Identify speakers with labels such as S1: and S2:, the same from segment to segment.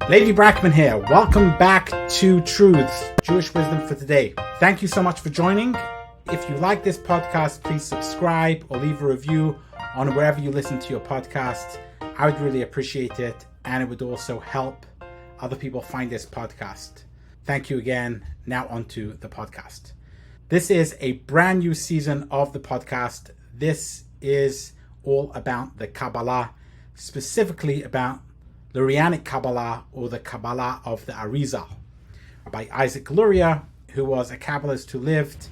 S1: Levi Brackman here. Welcome back to Truths, Jewish Wisdom for Today. Thank you so much for joining. If you like this podcast, please subscribe or leave a review on wherever you listen to your podcast. I would really appreciate it, and it would also help other people find this podcast. Thank you again. Now on to the podcast. This is a brand new season of the podcast. This is all about the Kabbalah, specifically about Lurianic Kabbalah, or the Kabbalah of the Arizal. Rabbi Isaac Luria, who was a Kabbalist who lived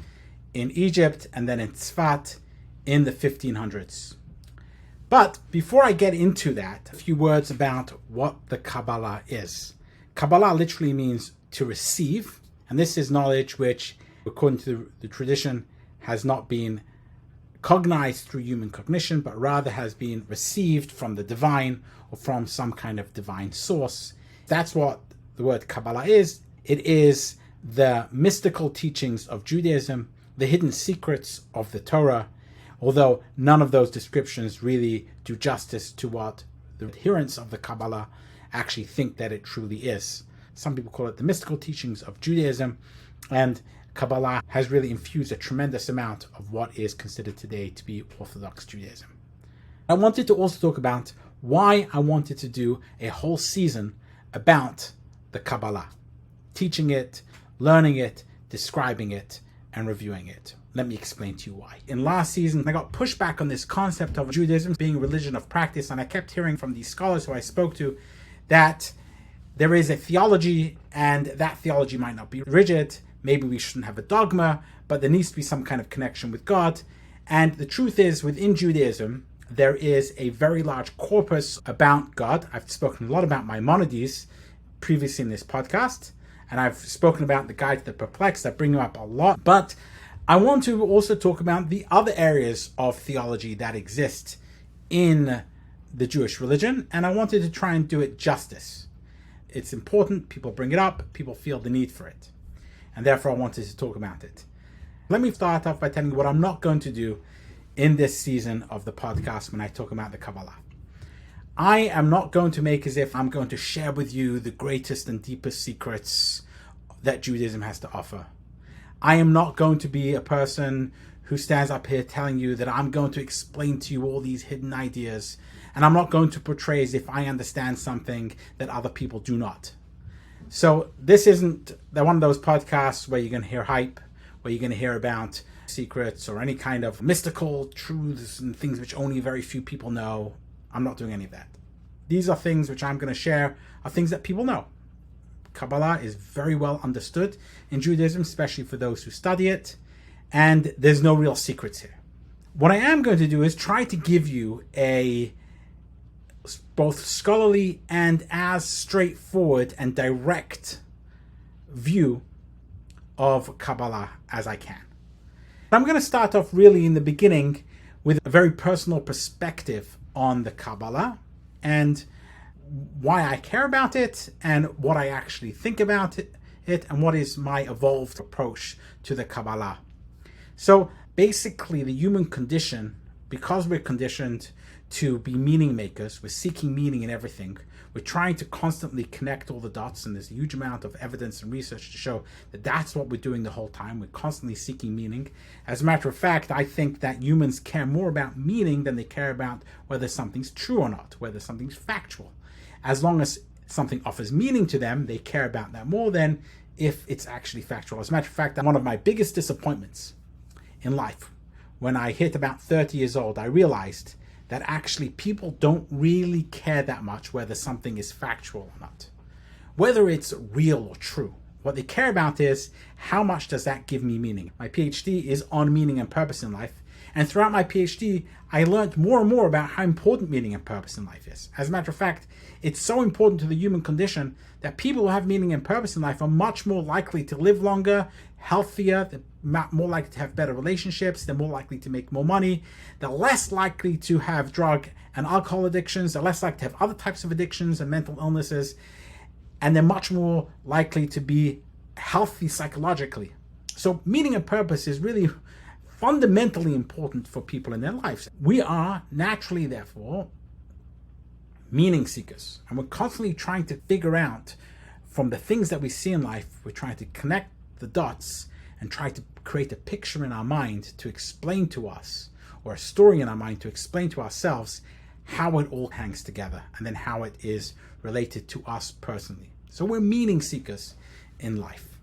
S1: in Egypt and then in Tzfat in the 1500s. But before I get into that, a few words about what the Kabbalah is. Kabbalah literally means to receive, and this is knowledge which, according to the tradition, has not been cognized through human cognition, but rather has been received from the divine or from some kind of divine source. That's what the word Kabbalah is. It is the mystical teachings of Judaism, the hidden secrets of the Torah, although none of those descriptions really do justice to what the adherents of the Kabbalah actually think that it truly is. Some people call it the mystical teachings of Judaism, and Kabbalah has really infused a tremendous amount of what is considered today to be Orthodox Judaism. I wanted to also talk about why I wanted to do a whole season about the Kabbalah, teaching it, learning it, describing it, and reviewing it. Let me explain to you why. In last season, I got pushback on this concept of Judaism being a religion of practice, and I kept hearing from these scholars who I spoke to that there is a theology, and that theology might not be rigid. Maybe we shouldn't have a dogma, but there needs to be some kind of connection with God. And the truth is, within Judaism, there is a very large corpus about God. I've spoken a lot about Maimonides previously in this podcast, and I've spoken about the Guide to the Perplexed. I bring him up a lot, but I want to also talk about the other areas of theology that exist in the Jewish religion, and I wanted to try and do it justice. It's important, people bring it up, people feel the need for it, and therefore I wanted to talk about it. Let me start off by telling you what I'm not going to do in this season of the podcast when I talk about the Kabbalah. I am not going to make as if I'm going to share with you the greatest and deepest secrets that Judaism has to offer. I am not going to be a person who stands up here telling you that I'm going to explain to you all these hidden ideas, and I'm not going to portray as if I understand something that other people do not. So this isn't one of those podcasts where you're going to hear hype, where you're going to hear about secrets or any kind of mystical truths and things which only very few people know. I'm not doing any of that. These are things which I'm going to share, are things that people know. Kabbalah is very well understood in Judaism, especially for those who study it, and there's no real secrets here. What I am going to do is try to give you a both scholarly and as straightforward and direct view of Kabbalah as I can. I'm going to start off really in the beginning with a very personal perspective on the Kabbalah and why I care about it and what I actually think about it and what is my evolved approach to the Kabbalah. So basically the human condition, because we're conditioned to be meaning makers, we're seeking meaning in everything, we're trying to constantly connect all the dots, and there's a huge amount of evidence and research to show that that's what we're doing the whole time. We're constantly seeking meaning. As a matter of fact, I think that humans care more about meaning than they care about whether something's true or not, whether something's factual. As long as something offers meaning to them, they care about that more than if it's actually factual. As a matter of fact, one of my biggest disappointments in life, when I hit about 30 years old, I realized that actually people don't really care that much whether something is factual or not, whether it's real or true. What they care about is, how much does that give me meaning? My PhD is on meaning and purpose in life, and throughout my PhD, I learned more and more about how important meaning and purpose in life is. As a matter of fact, it's so important to the human condition that people who have meaning and purpose in life are much more likely to live longer, healthier, they're more likely to have better relationships, they're more likely to make more money, they're less likely to have drug and alcohol addictions, they're less likely to have other types of addictions and mental illnesses, and they're much more likely to be healthy psychologically. So meaning and purpose is really fundamentally important for people in their lives. We are naturally, therefore, meaning seekers, and we're constantly trying to figure out from the things that we see in life, we're trying to connect the dots and try to create a picture in our mind to explain to us, or a story in our mind to explain to ourselves how it all hangs together and then how it is related to us personally. So we're meaning seekers in life.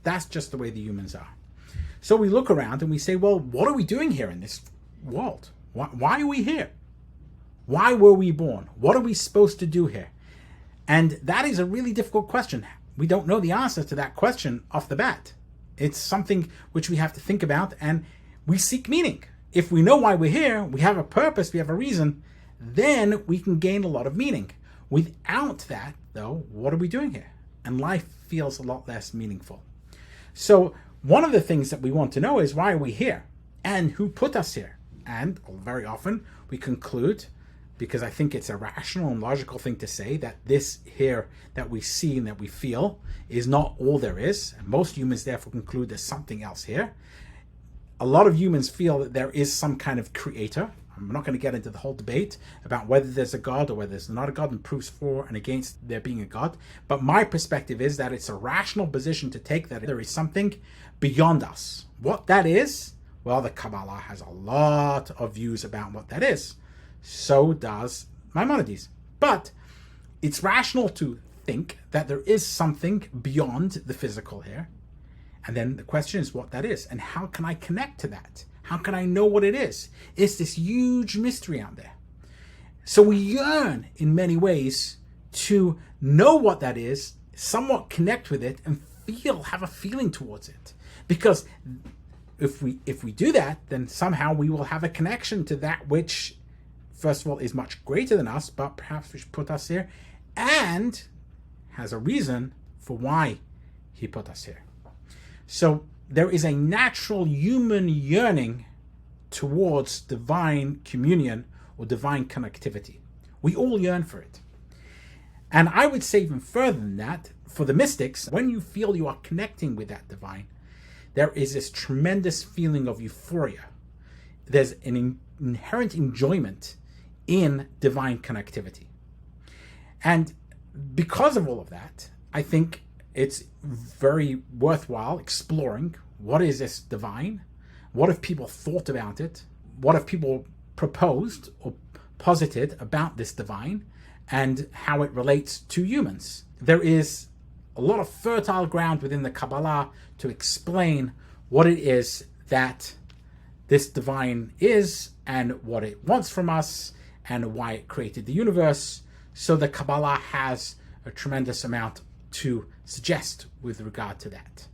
S1: That's just the way the humans are. So we look around and we say, well, what are we doing here in this world? Why are we here? Why were we born? What are we supposed to do here? And that is a really difficult question. We don't know the answer to that question off the bat. It's something which we have to think about, and we seek meaning. If we know why we're here, we have a purpose, we have a reason, then we can gain a lot of meaning. Without that, though, what are we doing here? And life feels a lot less meaningful. So one of the things that we want to know is, why are we here? And who put us here? And very often we conclude, because I think it's a rational and logical thing to say, that this here that we see and that we feel is not all there is. And most humans therefore conclude there's something else here. A lot of humans feel that there is some kind of creator. I'm not going to get into the whole debate about whether there's a God or whether there's not a God, and proofs for and against there being a God. But my perspective is that it's a rational position to take, that there is something beyond us. What that is, well, the Kabbalah has a lot of views about what that is. So does Maimonides. But it's rational to think that there is something beyond the physical here. And then the question is what that is, and how can I connect to that? How can I know what it is? It's this huge mystery out there. So we yearn in many ways to know what that is, somewhat connect with it, and have a feeling towards it. Because if we do that, then somehow we will have a connection to that which, first of all, is much greater than us, but perhaps which put us here, and has a reason for why he put us here. So there is a natural human yearning towards divine communion or divine connectivity. We all yearn for it. And I would say even further than that, for the mystics, when you feel you are connecting with that divine, there is this tremendous feeling of euphoria. There's an inherent enjoyment in divine connectivity. And because of all of that, I think it's very worthwhile exploring, what is this divine? What have people thought about it? What have people proposed or posited about this divine, and how it relates to humans? There is a lot of fertile ground within the Kabbalah to explain what it is that this divine is, and what it wants from us, and why it created the universe. So the Kabbalah has a tremendous amount to suggest with regard to that.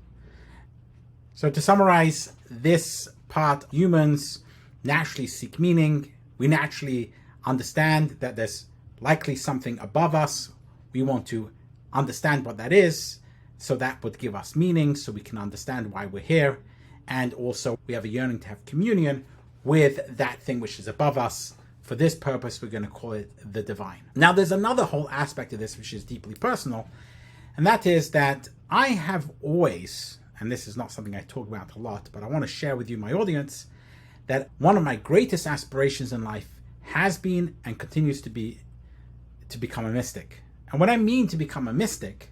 S1: So to summarize this part, humans naturally seek meaning. We naturally understand that there's likely something above us. We want to understand what that is, so that would give us meaning, so we can understand why we're here. And also we have a yearning to have communion with that thing which is above us. For this purpose, we're going to call it the divine. Now, there's another whole aspect of this which is deeply personal, and that is that I have always, and this is not something I talk about a lot, but I want to share with you, my audience, that one of my greatest aspirations in life has been and continues to be to become a mystic. And when I mean to become a mystic,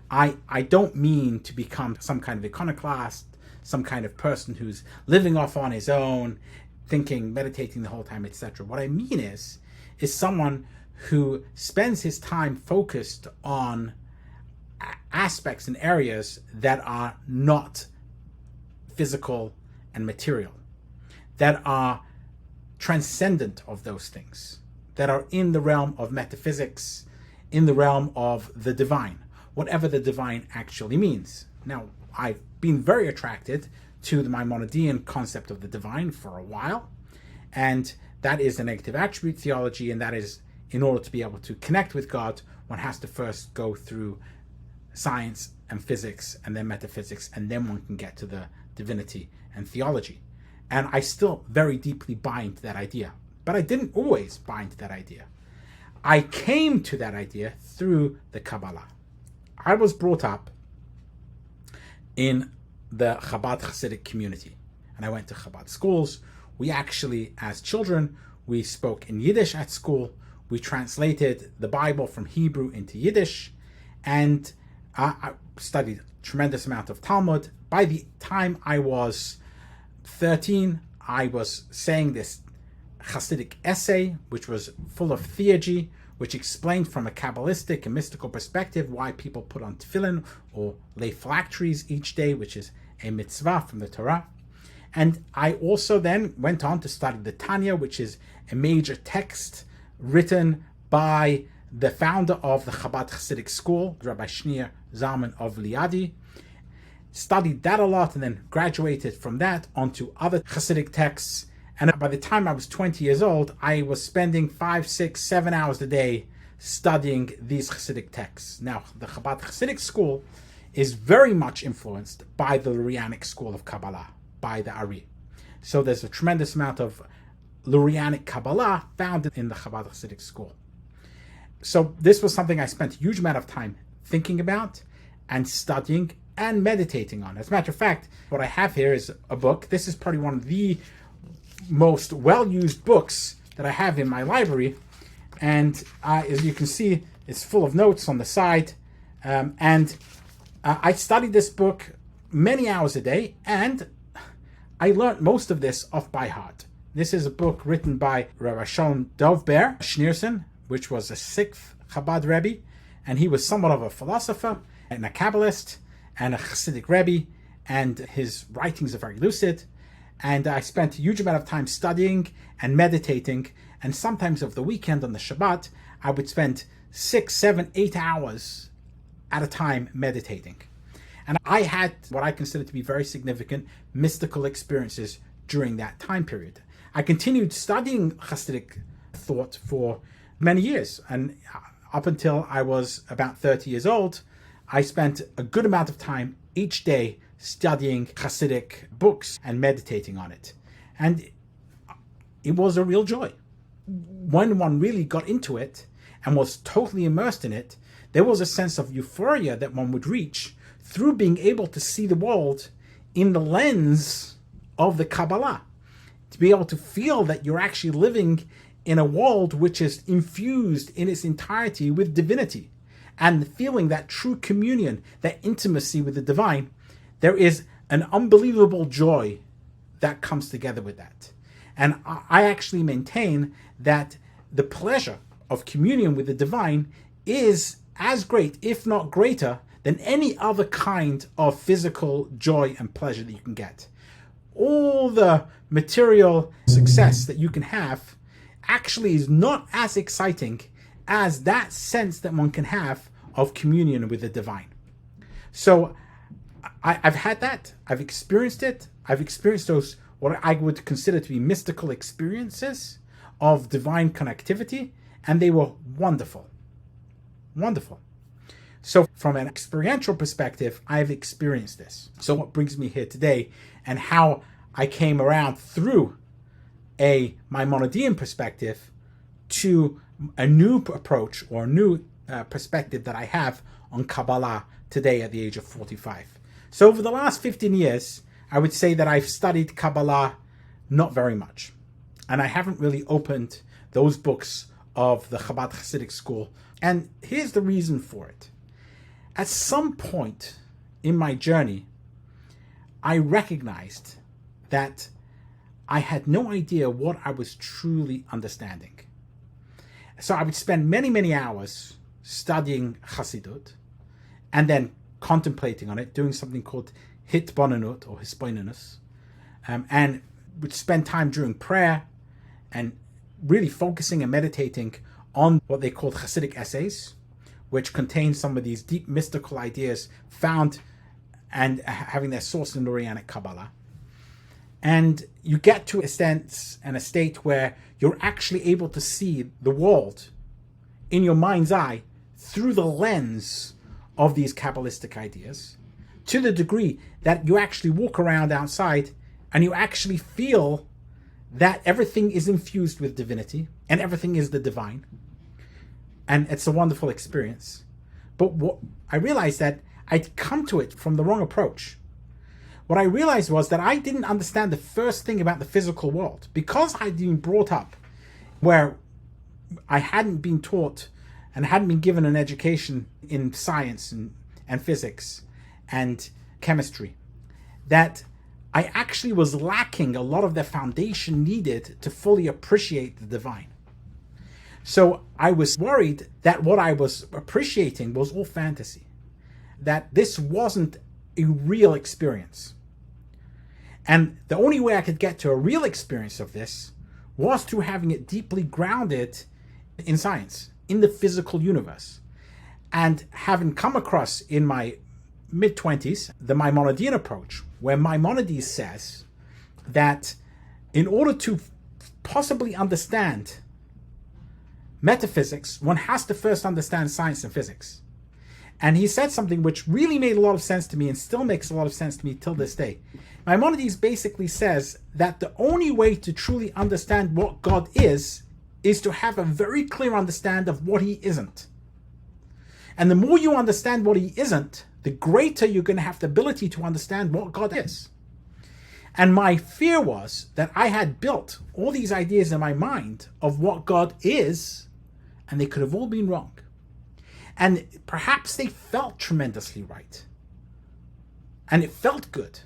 S1: I don't mean to become some kind of iconoclast, some kind of person who's living off on his own, thinking, meditating the whole time, etc. What I mean is someone who spends his time focused on aspects and areas that are not physical and material, that are transcendent of those things, that are in the realm of metaphysics, in the realm of the divine, whatever the divine actually means. Now, I've been very attracted to the Maimonidean concept of the divine for a while, and that is the negative attribute theology, and that is, in order to be able to connect with God, one has to first go through science and physics and then metaphysics, and then one can get to the divinity and theology. And I still very deeply buy into that idea, but I didn't always buy into that idea. I came to that idea through the Kabbalah. I was brought up in the Chabad Chassidic community, and I went to Chabad schools. We actually, as children, we spoke in Yiddish at school. We translated the Bible from Hebrew into Yiddish, and I studied a tremendous amount of Talmud. By the time I was 13, I was saying this Hasidic essay, which was full of theology, which explained from a Kabbalistic and mystical perspective why people put on tefillin or lay phylacteries each day, which is a mitzvah from the Torah. And I also then went on to study the Tanya, which is a major text written by the founder of the Chabad Chassidic school, Rabbi Shneir Zalman of Liadi. Studied that a lot and then graduated from that onto other Hasidic texts. And by the time I was 20 years old, I was spending 5, 6, 7 hours a day studying these Hasidic texts. Now, the Chabad Chassidic school is very much influenced by the Lurianic school of Kabbalah, by the Ari. So there's a tremendous amount of Lurianic Kabbalah found in the Chabad Chassidic school. So this was something I spent a huge amount of time thinking about and studying and meditating on. As a matter of fact, what I have here is a book. This is probably one of the most well-used books that I have in my library, and as you can see, it's full of notes on the side, and I studied this book many hours a day, and I learned most of this off by heart. This is a book written by Rishon Dovber Schneerson, which was a 6th Chabad Rebbe, and he was somewhat of a philosopher and a Kabbalist and a Hasidic Rebbe, and his writings are very lucid. And I spent a huge amount of time studying and meditating, and sometimes over the weekend on the Shabbat, I would spend 6, 7, 8 hours at a time meditating. And I had what I consider to be very significant mystical experiences during that time period. I continued studying Hasidic thought for many years, and up until I was about 30 years old, I spent a good amount of time each day studying Hasidic books and meditating on it. And it was a real joy. When one really got into it and was totally immersed in it, there was a sense of euphoria that one would reach through being able to see the world in the lens of the Kabbalah. To be able to feel that you're actually living in a world which is infused in its entirety with divinity, and feeling that true communion, that intimacy with the divine. There is an unbelievable joy that comes together with that. And I actually maintain that the pleasure of communion with the divine is as great, if not greater, than any other kind of physical joy and pleasure that you can get. All the material success that you can have actually is not as exciting as that sense that one can have of communion with the divine. So I've had that. I've experienced it. I've experienced those, what I would consider to be mystical experiences of divine connectivity, and they were wonderful. Wonderful. So from an experiential perspective, I've experienced this. So what brings me here today, and how I came around through a Maimonidean perspective to a new approach or a new perspective that I have on Kabbalah today at the age of 45. So over the last 15 years, I would say that I've studied Kabbalah not very much. And I haven't really opened those books of the Chabad Chassidic school. And here's the reason for it. At some point in my journey, I recognized that I had no idea what I was truly understanding. So I would spend many, many hours studying Chassidut and then contemplating on it, doing something called hitbonenut or hisbonenus, and would spend time during prayer and really focusing and meditating on what they called Hasidic essays, which contain some of these deep mystical ideas found and having their source in Lurianic Kabbalah. And you get to a sense and a state where you're actually able to see the world in your mind's eye through the lens of these Kabbalistic ideas, to the degree that you actually walk around outside and you actually feel that everything is infused with divinity and everything is the divine. And it's a wonderful experience. But what I realized that I'd come to it from the wrong approach. What I realized was that I didn't understand the first thing about the physical world. Because I'd been brought up where I hadn't been taught and hadn't been given an education in science and physics and chemistry, that I actually was lacking a lot of the foundation needed to fully appreciate the divine. So I was worried that what I was appreciating was all fantasy, that this wasn't a real experience. And the only way I could get to a real experience of this was through having it deeply grounded in science, in the physical universe. And having come across in my mid-20s the Maimonidean approach, where Maimonides says that in order to possibly understand metaphysics, one has to first understand science and physics. And he said something which really made a lot of sense to me and still makes a lot of sense to me till this day. Maimonides basically says that the only way to truly understand what God is to have a very clear understanding of what he isn't. And the more you understand what he isn't, the greater you're going to have the ability to understand what God is. And my fear was that I had built all these ideas in my mind of what God is, and they could have all been wrong. And perhaps they felt tremendously right. And it felt good.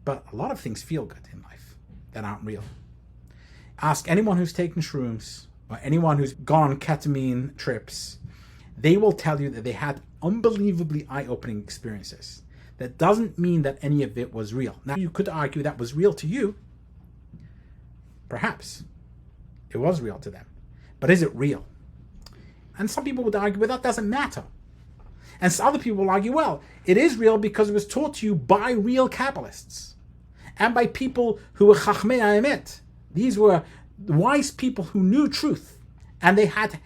S1: But a lot of things feel good in life that aren't real. Ask anyone who's taken shrooms or anyone who's gone on ketamine trips. They will tell you that they had unbelievably eye-opening experiences. That doesn't mean that any of it was real. Now, you could argue that was real to you. Perhaps. It was real to them. But is it real? And some people would argue, well, that doesn't matter. And some other people will argue, well, it is real because it was taught to you by real Kabbalists and by people who were Chachmei HaEmet. These were wise people who knew truth, and they had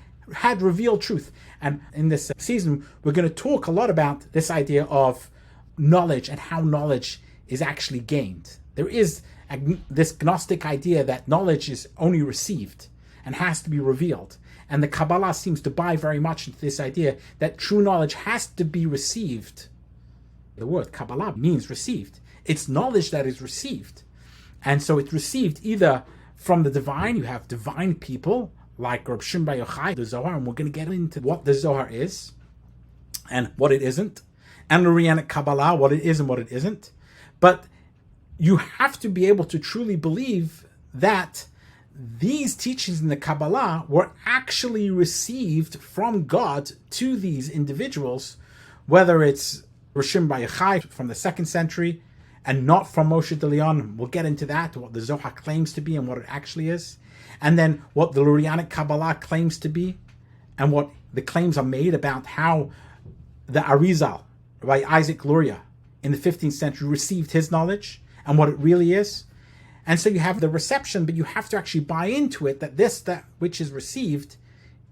S1: revealed truth. And in this season, we're going to talk a lot about this idea of knowledge and how knowledge is actually gained. There is this Gnostic idea that knowledge is only received and has to be revealed. And the Kabbalah seems to buy very much into this idea that true knowledge has to be received. The word Kabbalah means received. It's knowledge that is received. And so it's received either from the divine. You have divine people like Reb Shimon Bar Yochai, the Zohar, and we're going to get into what the Zohar is and what it isn't, and Lurianic Kabbalah, what it is and what it isn't. But you have to be able to truly believe that these teachings in the Kabbalah were actually received from God to these individuals, whether it's Reb Shimon Bar Yochai from the 2nd century and not from Moshe de Leon. We'll get into that, what the Zohar claims to be and what it actually is. And then what the Lurianic Kabbalah claims to be and what the claims are made about how the Arizal, Rabbi Isaac Luria, in the 15th century received his knowledge and what it really is. And so you have the reception, but you have to actually buy into it that which is received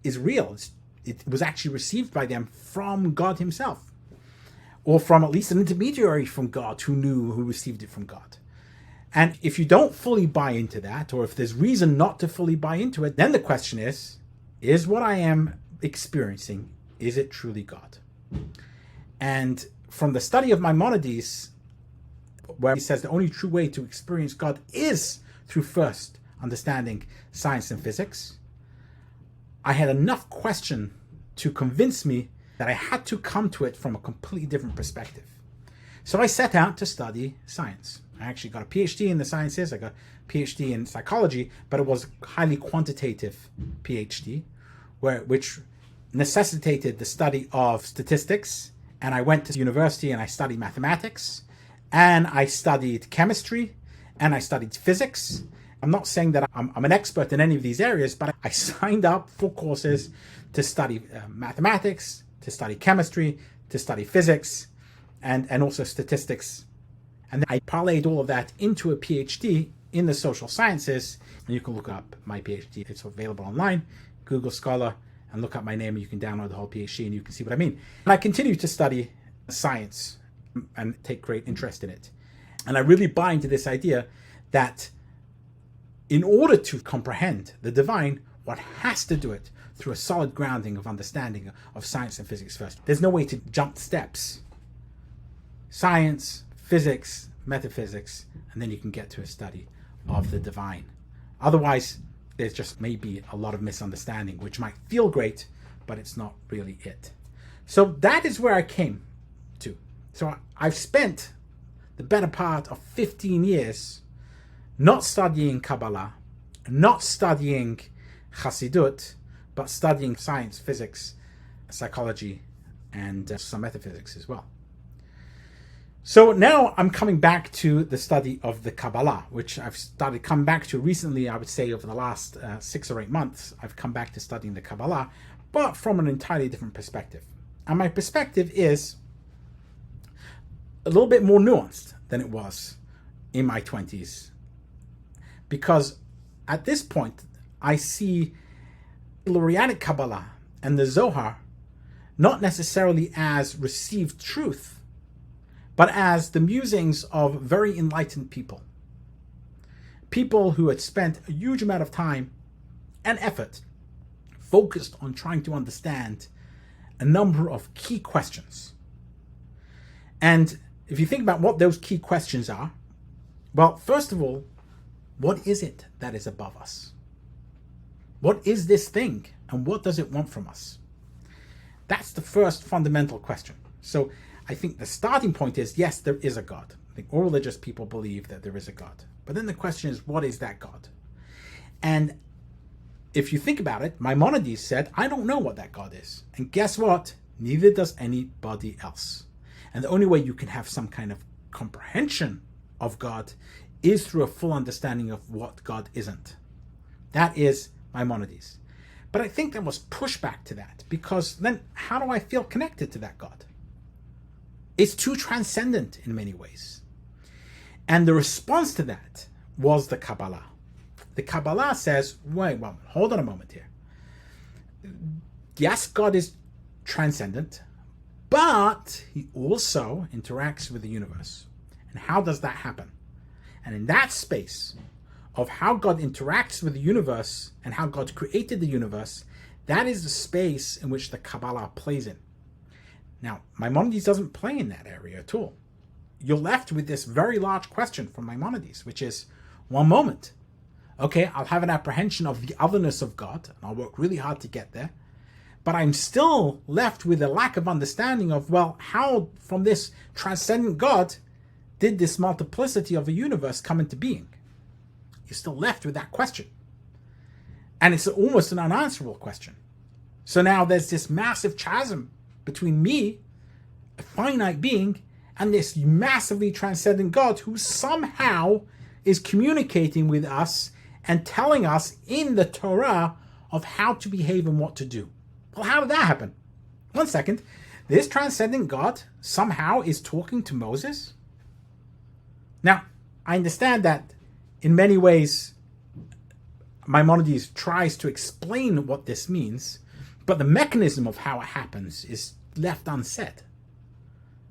S1: is real. It was actually received by them from God himself, or from at least an intermediary from God who received it from God. And if you don't fully buy into that, or if there's reason not to fully buy into it, then the question is what I am experiencing, is it truly God? And from the study of Maimonides, where he says the only true way to experience God is through first understanding science and physics, I had enough question to convince me that I had to come to it from a completely different perspective. So I set out to study science. I actually got a PhD in the sciences, I got a PhD in psychology, but it was a highly quantitative PhD, which necessitated the study of statistics. And I went to university and I studied mathematics, and I studied chemistry, and I studied physics. I'm not saying that I'm an expert in any of these areas, but I signed up for courses to study mathematics, to study chemistry, to study physics, and also statistics. And I parlayed all of that into a PhD in the social sciences. And you can look up my PhD. It's available online, Google Scholar, and look up my name, and you can download the whole PhD and you can see what I mean. And I continue to study science and take great interest in it. And I really buy into this idea that in order to comprehend the divine, one has to do it through a solid grounding of understanding of science and physics first. There's no way to jump steps. Science, physics, metaphysics, and then you can get to a study of the divine. Otherwise, there's just maybe a lot of misunderstanding, which might feel great, but it's not really it. So that is where I came to. So I've spent the better part of 15 years not studying Kabbalah, not studying Chassidut, but studying science, physics, psychology, and some metaphysics as well. So now I'm coming back to the study of the Kabbalah, which I've started coming back to recently. I would say over the last 6 or 8 months, I've come back to studying the Kabbalah, but from an entirely different perspective. And my perspective is a little bit more nuanced than it was in my 20s. Because at this point, I see Lurianic Kabbalah and the Zohar not necessarily as received truth, but as the musings of very enlightened people. People who had spent a huge amount of time and effort focused on trying to understand a number of key questions. And if you think about what those key questions are, well, first of all, what is it that is above us? What is this thing, and what does it want from us? That's the first fundamental question. So I think the starting point is, yes, there is a God. I think all religious people believe that there is a God. But then the question is, what is that God? And if you think about it, Maimonides said, I don't know what that God is. And guess what? Neither does anybody else. And the only way you can have some kind of comprehension of God is through a full understanding of what God isn't. That is Maimonides. But I think there was pushback to that, because then how do I feel connected to that God? It's too transcendent in many ways. And the response to that was the Kabbalah. The Kabbalah says, wait, well, hold on a moment here. Yes, God is transcendent, but he also interacts with the universe. And how does that happen? And in that space of how God interacts with the universe and how God created the universe, that is the space in which the Kabbalah plays in. Now, Maimonides doesn't play in that area at all. You're left with this very large question from Maimonides, which is, one moment, okay, I'll have an apprehension of the otherness of God, and I'll work really hard to get there, but I'm still left with a lack of understanding of, well, how from this transcendent God did this multiplicity of a universe come into being? You're still left with that question. And it's almost an unanswerable question. So now there's this massive chasm between me, a finite being, and this massively transcendent God who somehow is communicating with us and telling us in the Torah of how to behave and what to do. Well, how did that happen? One second. This transcendent God somehow is talking to Moses? Now, I understand that in many ways Maimonides tries to explain what this means, but the mechanism of how it happens is left unsaid.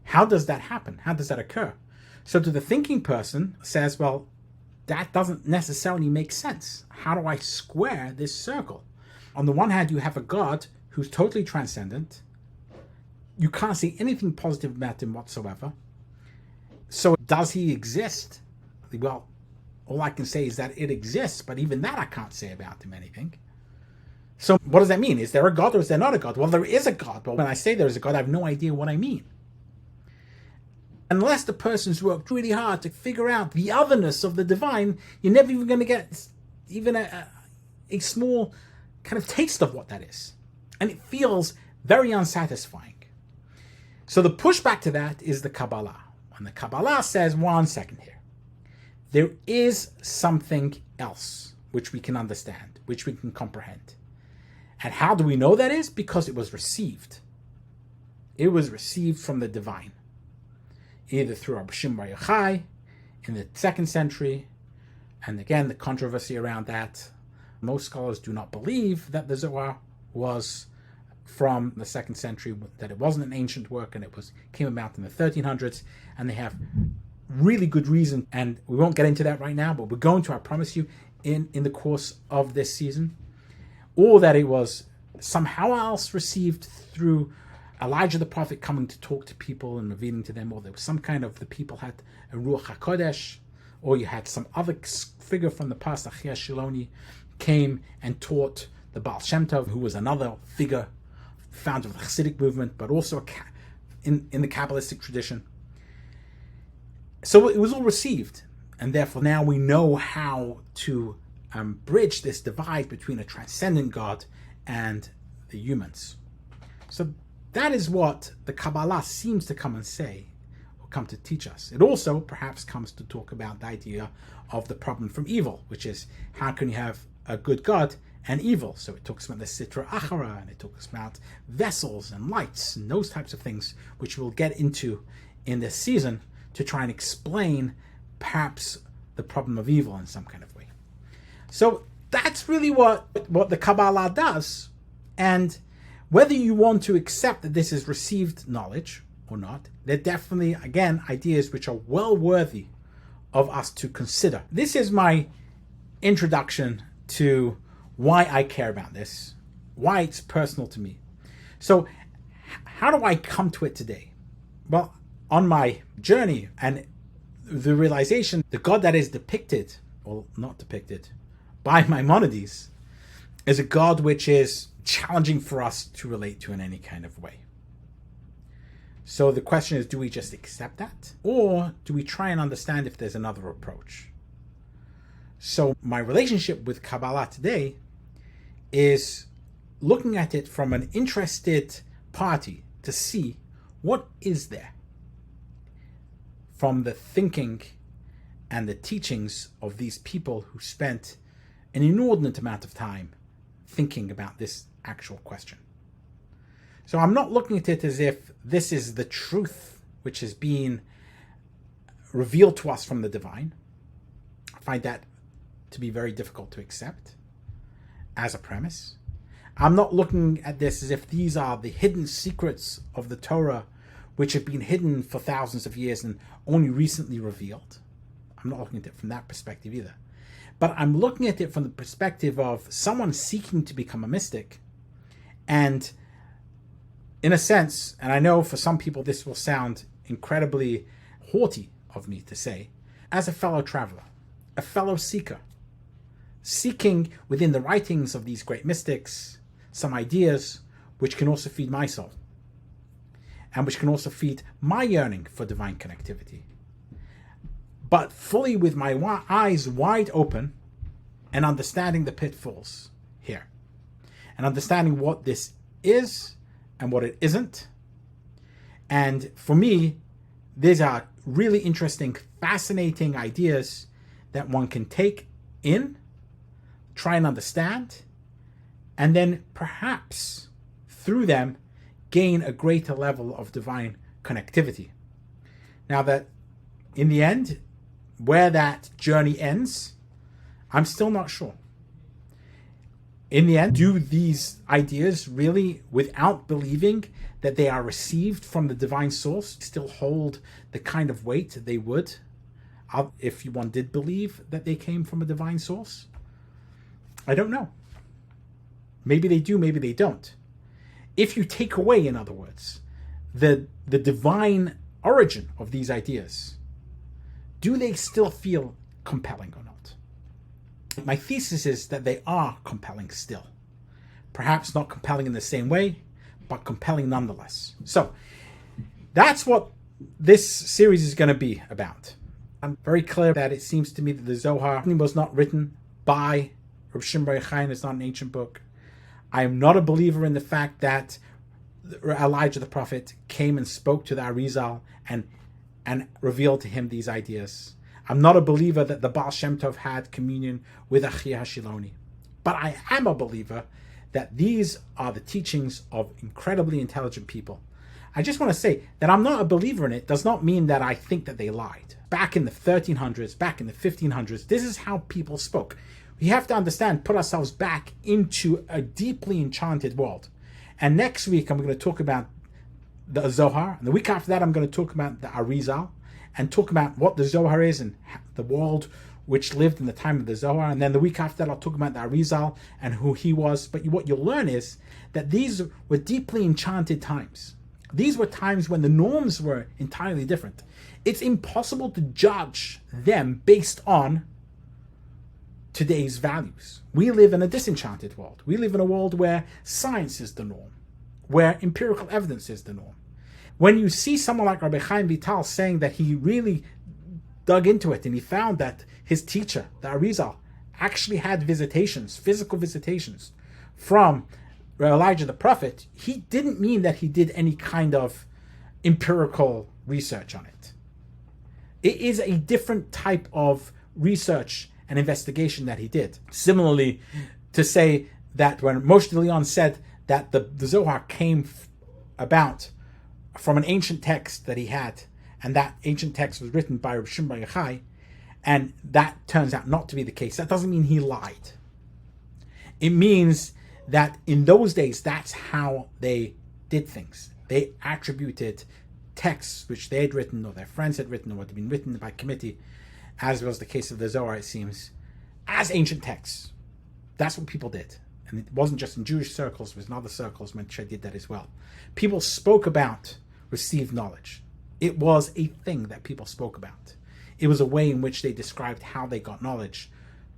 S1: How does that happen? How does that occur? So to the thinking person says, well, that doesn't necessarily make sense. How do I square this circle? On the one hand, you have a God who's totally transcendent. You can't see anything positive about him whatsoever. So does he exist? Well, all I can say is that it exists, but even that I can't say about him anything. So what does that mean? Is there a God or is there not a God? Well, there is a God, but when I say there's a God, I have no idea what I mean. Unless the person's worked really hard to figure out the otherness of the divine, you're never even going to get even a small kind of taste of what that is. And it feels very unsatisfying. So the pushback to that is the Kabbalah. And the Kabbalah says, one second here. There is something else which we can understand, which we can comprehend. And how do we know that is? Because it was received. It was received from the divine. Either through Rabbi Shimon Bar Yochai in the 2nd century, and again, the controversy around that. Most scholars do not believe that the Zohar was from the 2nd century, that it wasn't an ancient work and it came about in the 1300s, and they have really good reason, and we won't get into that right now, but we're going to, I promise you, in the course of this season, or that it was somehow else received through Elijah the prophet coming to talk to people and revealing to them, or there was some kind of, the people had a Ruach HaKodesh, or you had some other figure from the past, Achia Shiloni, came and taught the Baal Shem Tov, who was another figure, founder of the Hasidic movement, but also in the Kabbalistic tradition. So it was all received, and therefore now we know how to bridge this divide between a transcendent God and the humans. So that is what the Kabbalah seems to come and say, or come to teach us. It also perhaps comes to talk about the idea of the problem from evil, which is how can you have a good God and evil? So it talks about the Sitra Achara, and it talks about vessels and lights and those types of things, which we'll get into in this season to try and explain perhaps the problem of evil in some kind of way. So that's really what the Kabbalah does. And whether you want to accept that this is received knowledge or not, they're definitely, again, ideas which are well worthy of us to consider. This is my introduction to why I care about this, why it's personal to me. So how do I come to it today? Well, on my journey and the realization, the God that is depicted, or not depicted, by Maimonides is a God which is challenging for us to relate to in any kind of way. So the question is, do we just accept that? Or do we try and understand if there's another approach? So my relationship with Kabbalah today is looking at it from an interested party to see what is there from the thinking and the teachings of these people who spent an inordinate amount of time thinking about this actual question. So I'm not looking at it as if this is the truth which is being revealed to us from the divine. I find that to be very difficult to accept as a premise. I'm not looking at this as if these are the hidden secrets of the Torah which have been hidden for thousands of years and only recently revealed. I'm not looking at it from that perspective either. But I'm looking at it from the perspective of someone seeking to become a mystic. And in a sense, and I know for some people this will sound incredibly haughty of me to say, as a fellow traveler, a fellow seeker, seeking within the writings of these great mystics some ideas which can also feed my soul, and which can also feed my yearning for divine connectivity. But fully with my eyes wide open and understanding the pitfalls here, and understanding what this is and what it isn't. And for me, these are really interesting, fascinating ideas that one can take in, try and understand, and then perhaps through them gain a greater level of divine connectivity. Now that in the end, where that journey ends, I'm still not sure. In the end, do these ideas really, without believing that they are received from the divine source, still hold the kind of weight they would if one did believe that they came from a divine source? I don't know. Maybe they do, maybe they don't. If you take away, in other words, the divine origin of these ideas, do they still feel compelling or not? My thesis is that they are compelling still. Perhaps not compelling in the same way, but compelling nonetheless. So that's what this series is going to be about. I'm very clear that it seems to me that the Zohar was not written by Reb Shimon Bar Yochai. It's not an ancient book. I am not a believer in the fact that Elijah the prophet came and spoke to the Arizal and revealed to him these ideas. I'm not a believer that the Baal Shem Tov had communion with Achia Hashiloni. But I am a believer that these are the teachings of incredibly intelligent people. I just want to say that I'm not a believer in it does not mean that I think that they lied. Back in the 1300s, back in the 1500s, this is how people spoke. We have to understand, put ourselves back into a deeply enchanted world. And next week, I'm going to talk about the Zohar. And the week after that, I'm going to talk about the Arizal and talk about what the Zohar is and the world which lived in the time of the Zohar. And then the week after that, I'll talk about the Arizal and who he was. But what you'll learn is that these were deeply enchanted times. These were times when the norms were entirely different. It's impossible to judge them based on today's values. We live in a disenchanted world. We live in a world where science is the norm, where empirical evidence is the norm. When you see someone like Rabbi Chaim Vital saying that he really dug into it and he found that his teacher, the Arizal, actually had visitations, physical visitations from Elijah the prophet, he didn't mean that he did any kind of empirical research on it. It is a different type of research and investigation that he did. Similarly, to say that when Moshe de Leon said that the Zohar came about from an ancient text that he had, and that ancient text was written by Rabbi Shimon Bar Yochai, and that turns out not to be the case, that doesn't mean he lied. It means that in those days, that's how they did things. They attributed texts which they had written, or their friends had written, or had been written by committee, as was the case of the Zohar, it seems, as ancient texts. That's what people did. And it wasn't just in Jewish circles, it was in other circles which I did that as well. People spoke about received knowledge. It was a thing that people spoke about. It was a way in which they described how they got knowledge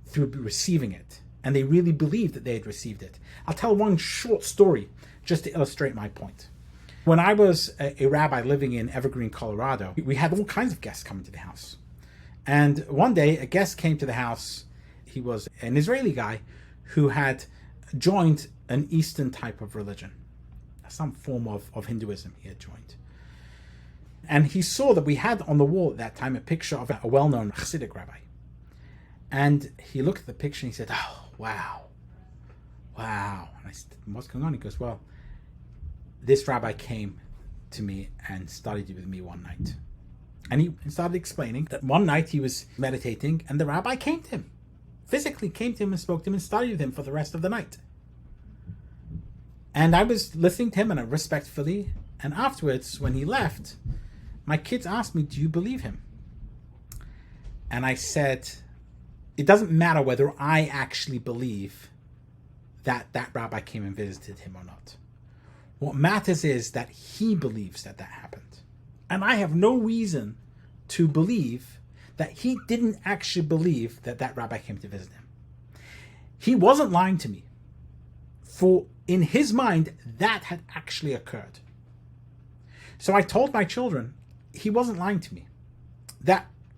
S1: through receiving it. And they really believed that they had received it. I'll tell one short story just to illustrate my point. When I was a rabbi living in Evergreen, Colorado, we had all kinds of guests coming to the house. And one day, a guest came to the house. He was an Israeli guy who had joined an Eastern type of religion, some form of Hinduism he had joined. And he saw that we had on the wall at that time a picture of a well-known Hasidic rabbi. And he looked at the picture and he said, "Oh, wow. And I said, "What's going on?" He goes, "Well, this rabbi came to me and studied with me one night." And he started explaining that one night he was meditating and the rabbi came to him, physically came to him and spoke to him and studied with him for the rest of the night. And I was listening to him and respectfully. And afterwards, when he left, my kids asked me, "Do you believe him?" And I said, it doesn't matter whether I actually believe that rabbi came and visited him or not. What matters is that he believes that happened. And I have no reason to believe that he didn't actually believe that rabbi came to visit him. He wasn't lying to me. For in his mind, that had actually occurred. So I told my children, he wasn't lying to me.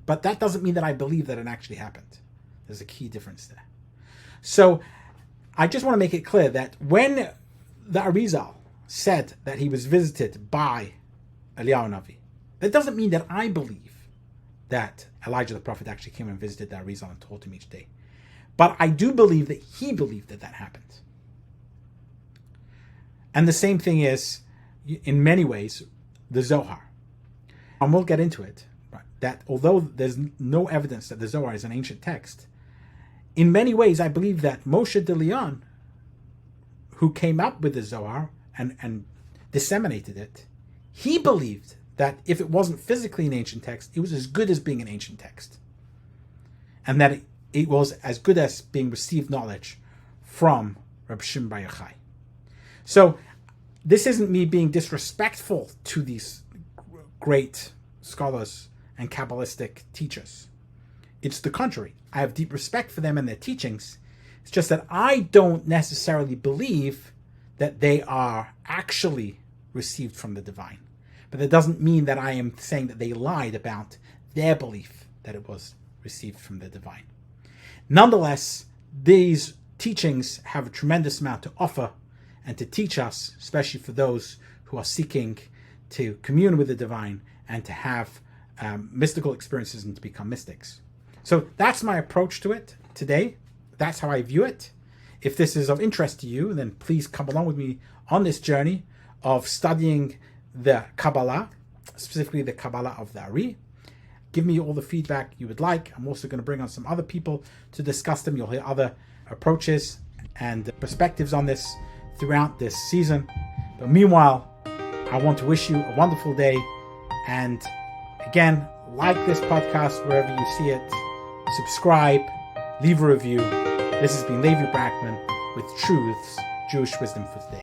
S1: But that doesn't mean that I believe that it actually happened. There's a key difference there. So I just want to make it clear that when the Arizal said that he was visited by Eliyahu Navi, that doesn't mean that I believe that Elijah the prophet actually came and visited the Arizal and taught him each day. But I do believe that he believed that happened. And the same thing is, in many ways, the Zohar. And we'll get into it, that although there's no evidence that the Zohar is an ancient text, in many ways I believe that Moshe de Leon, who came up with the Zohar and disseminated it, he believed that if it wasn't physically an ancient text, it was as good as being an ancient text. And that it was as good as being received knowledge from Rabbi Shimon Bar Yochai. So this isn't me being disrespectful to these great scholars and Kabbalistic teachers. It's the contrary. I have deep respect for them and their teachings. It's just that I don't necessarily believe that they are actually received from the divine. But that doesn't mean that I am saying that they lied about their belief that it was received from the divine. Nonetheless, these teachings have a tremendous amount to offer and to teach us, especially for those who are seeking to commune with the divine and to have mystical experiences and to become mystics. So that's my approach to it today. That's how I view it. If this is of interest to you, then please come along with me on this journey of studying the Kabbalah, specifically the Kabbalah of the Ari. Give me all the feedback you would like. I'm also going to bring on some other people to discuss them. You'll hear other approaches and perspectives on this throughout this season. But meanwhile, I want to wish you a wonderful day. And again, like this podcast wherever you see it. Subscribe, leave a review. This has been Levi Brackman with Truth's Jewish Wisdom for Today.